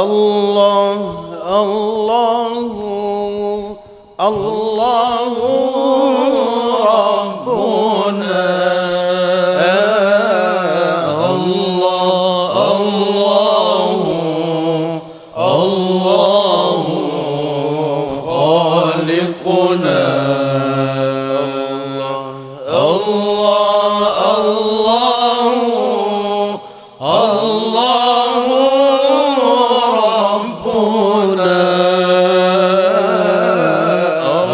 الله الله الله ربنا الله الله الله خالقنا الله الله الله ربنا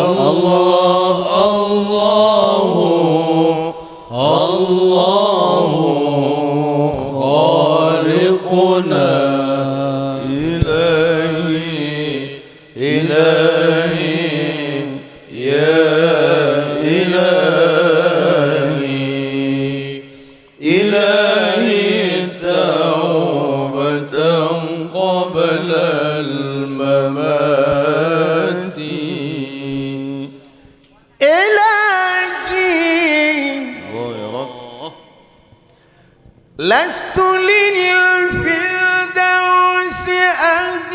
الله الله الله خالقنا إلهي إلهي يا إلهي إلهي توبة قبل الممات إلهي الله يا رب لست للفردوس أهله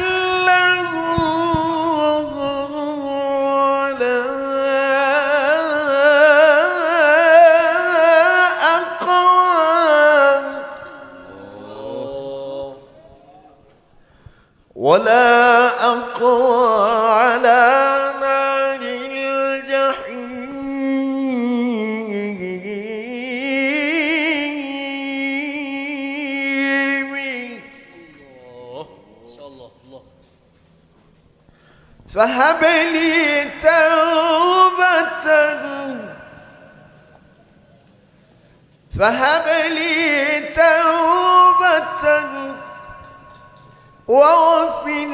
ولا أقوى ولا أقوى على نار الجحيم فهب لي توبة فهب لي توبة واغفر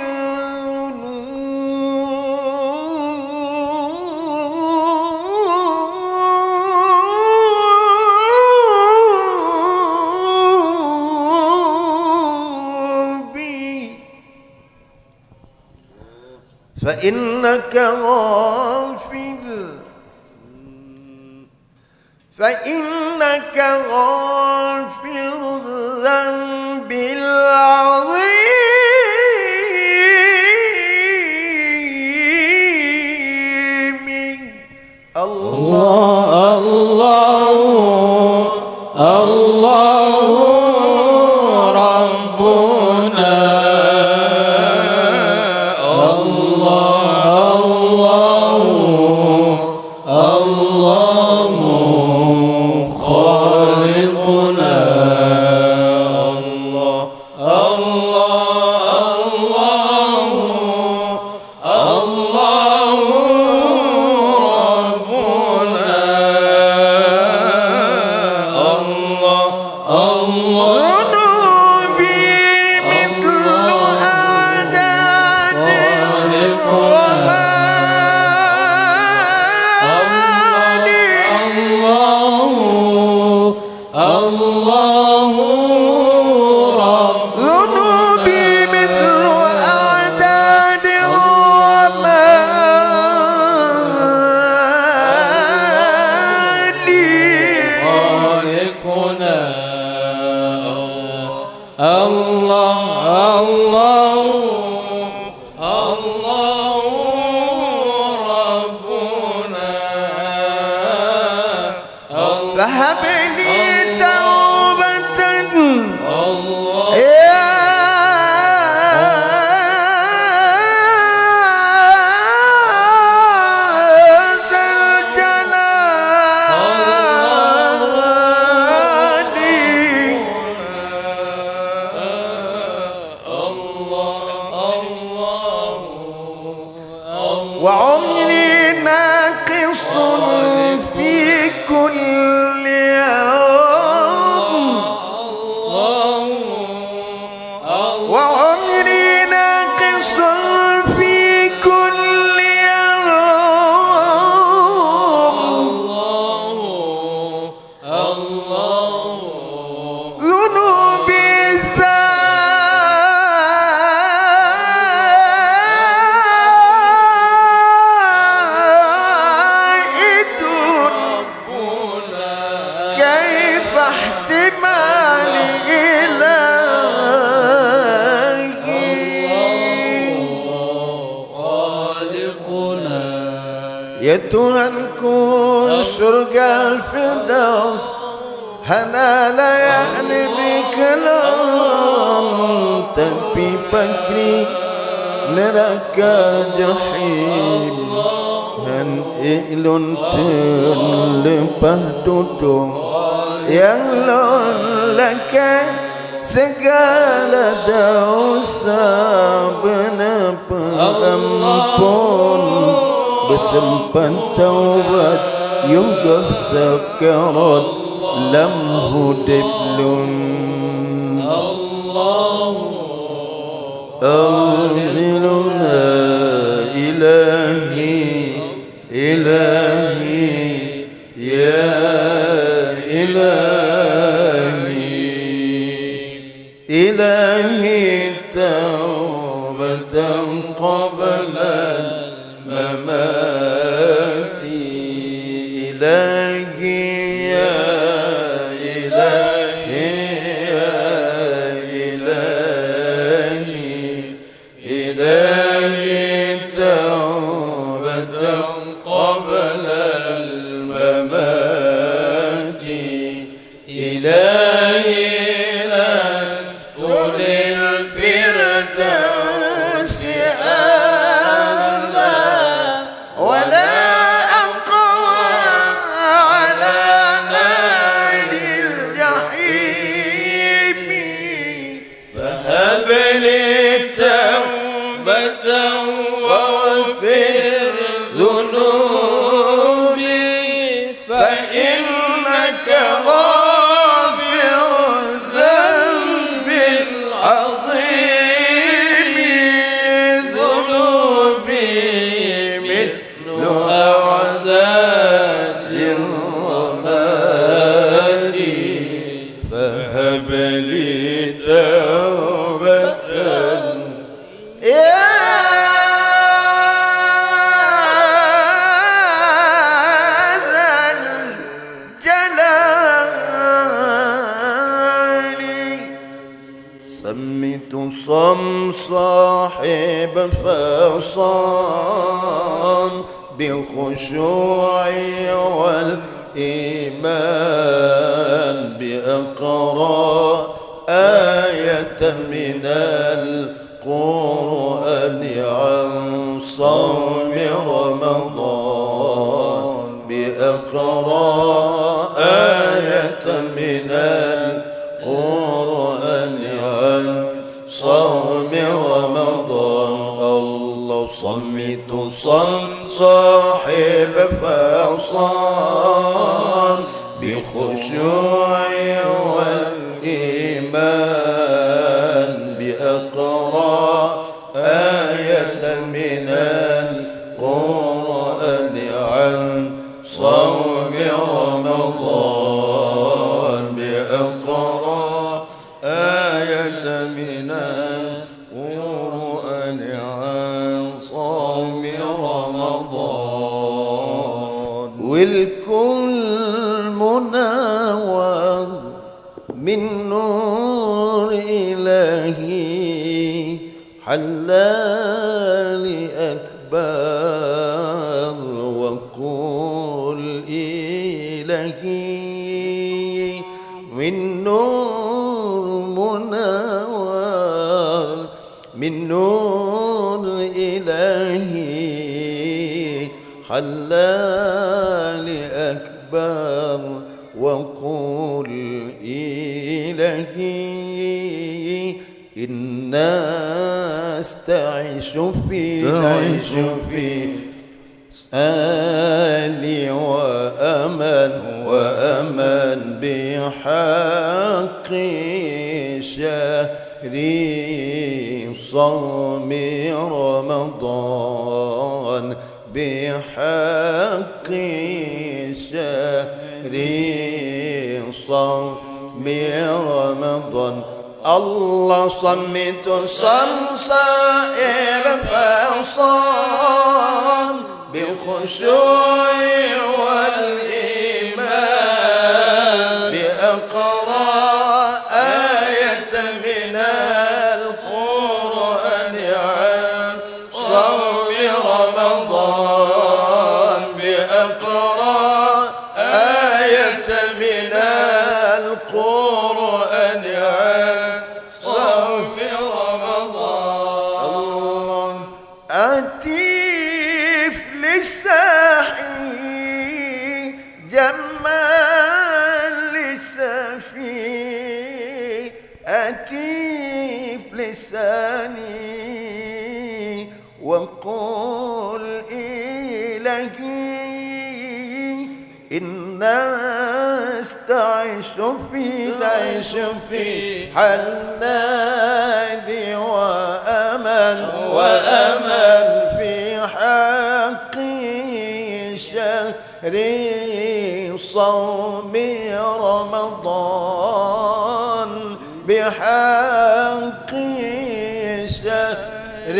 ذنوبي فإنك غافر الذنب العظيم الله الله الله ربنا الله الله خالقنا الله الله الله ربنا الله ذنوبي مثل أعداد الله رب ذنوبي مثل أعداد الرمال خالقنا الله الله الله ربنا فهب لي توبة الله يا ذا الجلال وعمري ناقص في كل يوم وعمري ناقص في كل يوم ذنوبي زائد Ya Tuhanku surga Firdaus hana layak dibikalan, tapi pakri neraka jahim han ilun terlepah duduk yang lolakan segala dosa benar pengampun bersempat taubat juga sekarat lam hudib lun Alhamdulillah ilahi ilahi ya ilahi ilahi taubatan qabla mamati ilahi ya ilahi ya ilahi ilahi taubatan qabla mamati ilahi صاحب فصام بالخشوع والإيمان بأقرأ آية من القرآن عن صوم رمضان بأقرأ آية من القرآن عن صوم رمضان الله صمت صاحب فصام بخشوع والإيمان بأقرأ آية من القرآن عن صوم رمضان بأقرأ آية من القرآن عن صوم رمضان والكل منور من نور إلهي حلال أكبر وقل إلهي من نور منور من نور إلهي حلال أكبر وقل إلهي الناس تعيش في آلي وأمن بحق شهر صوم رمضان بحق شهر صوم رمضان الله صمت صائب فصام بالخشوع والإيمان بأقرأ آية من القرآن عن صوم رمضان القرآن عن صوم رمضان. أتيف لساحي جمال لسافي، أتيف لساني وقل إلهي الناس تعيش في حنان وأمل في حق شهر صوم رمضان، بحق شهر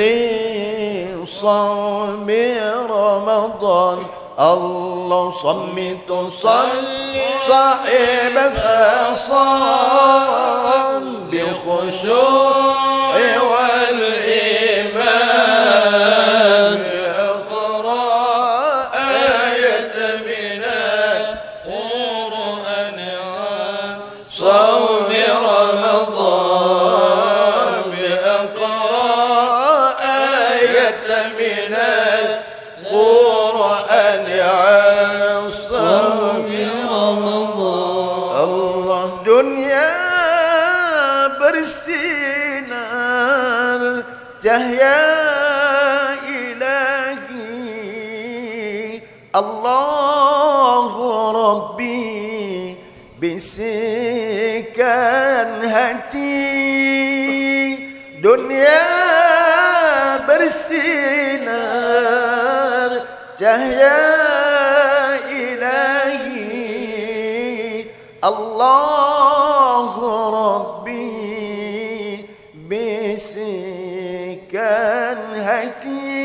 صوم رمضان. الله صمت صلي صاحب فصام بالخشوع والإيمان، بأقرأ آية من القرآن عن صوم رمضان، بأقرأ آية من القرآن عن صوم رمضان. الله دنيا برسينا جهيا إلهي، الله ربي بسكن هتي، دنيا برسينا جهيا إلهي، الله ربي بسكن هتي،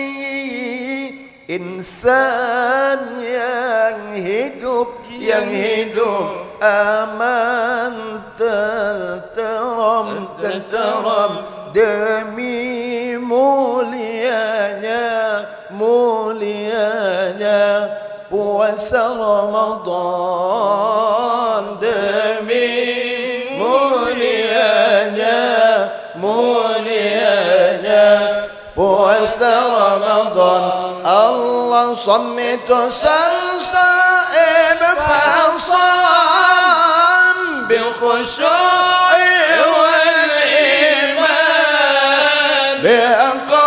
إنسان ينهد أمان تلترم دمي موليانا بوس رمضان، دمي موليانا بوس رمضان. الله صمت صائب فصام بالخشوع والإيمان، بأنقى